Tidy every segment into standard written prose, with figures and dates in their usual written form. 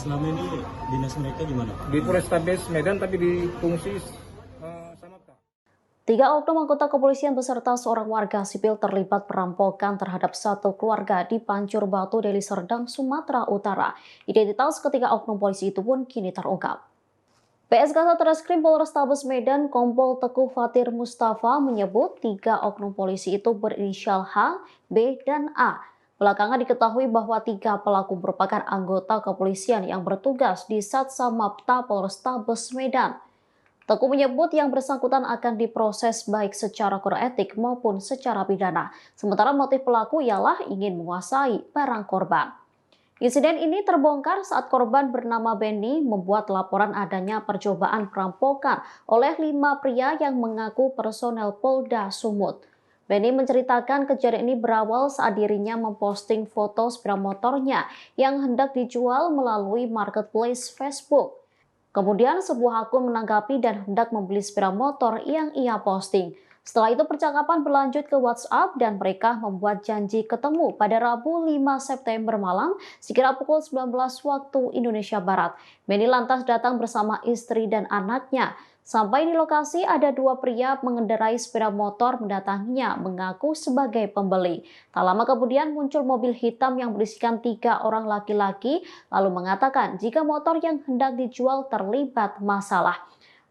selama ini dinas mereka gimana? Di Polrestabes Medan tapi di fungsi Samapta. 3 oknum anggota kepolisian beserta seorang warga sipil terlibat perampokan terhadap satu keluarga di Pancur Batu, Deli Serdang, Sumatera Utara. Identitas ketiga oknum polisi itu pun kini terungkap. PSK Satreskrim Polrestabes Medan Kompol Teguh Fatir Mustafa menyebut 3 oknum polisi itu berinisial H, B, dan A. Belakangan diketahui bahwa 3 pelaku merupakan anggota kepolisian yang bertugas di Satsamapta Polrestabes Medan. Teguh menyebut yang bersangkutan akan diproses baik secara kode etik maupun secara pidana. Sementara motif pelaku ialah ingin menguasai barang korban. Insiden ini terbongkar saat korban bernama Benny membuat laporan adanya percobaan perampokan oleh 5 pria yang mengaku personel Polda Sumut. Benny menceritakan kejadian ini berawal saat dirinya memposting foto sepeda motornya yang hendak dijual melalui marketplace Facebook. Kemudian sebuah akun menanggapi dan hendak membeli sepeda motor yang ia posting. Setelah itu percakapan berlanjut ke WhatsApp dan mereka membuat janji ketemu pada Rabu 5 September malam sekira pukul 19 waktu Indonesia Barat. Benny lantas datang bersama istri dan anaknya. Sampai di lokasi ada 2 pria mengendarai sepeda motor mendatanginya mengaku sebagai pembeli. Tak lama kemudian muncul mobil hitam yang berisikan 3 orang laki-laki lalu mengatakan jika motor yang hendak dijual terlibat masalah.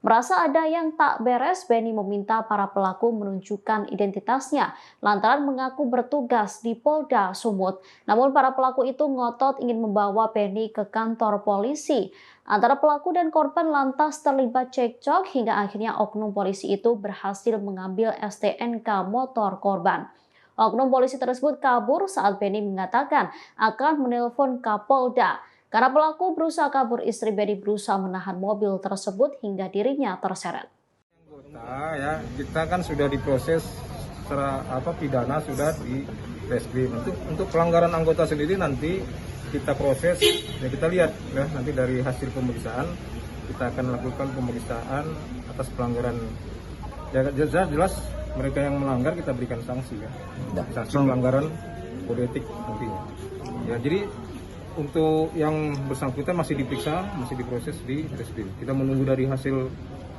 Merasa ada yang tak beres, Benny meminta para pelaku menunjukkan identitasnya lantaran mengaku bertugas di Polda Sumut. Namun para pelaku itu ngotot ingin membawa Benny ke kantor polisi. Antara pelaku dan korban lantas terlibat cekcok hingga akhirnya oknum polisi itu berhasil mengambil STNK motor korban. Oknum polisi tersebut kabur saat Benny mengatakan akan menelpon Kapolda. Karena pelaku berusaha kabur, istri Benny berusaha menahan mobil tersebut hingga dirinya terseret. Ya, kita kan sudah diproses secara pidana sudah di reskrim. Untuk pelanggaran anggota sendiri nanti kita proses, ya kita lihat ya nanti dari hasil pemeriksaan kita akan lakukan pemeriksaan atas pelanggaran. Ya, jelas mereka yang melanggar kita berikan sanksi ya. Sanksi pelanggaran kode etik nantinya. Ya, jadi untuk yang bersangkutan masih diperiksa, masih diproses di reskrim. Kita menunggu dari hasil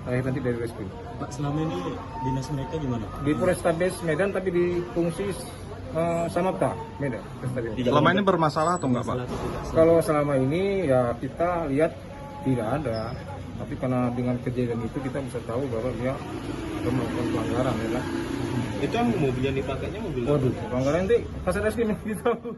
akhir nanti dari reskrim. Pak, selama ini dinas mereka gimana? Di Polrestabes Medan tapi di fungsi Samapta Medan. Selama ini bermasalah atau enggak, Pak? Kalau selama ini ya kita lihat tidak ada. Tapi karena dengan kejadian itu kita bisa tahu bahwa dia melakukan pelanggaran ya kan. Itu yang mobil yang dipakainya mobil. Waduh, pelanggaran nanti pas reskrim kita tahu.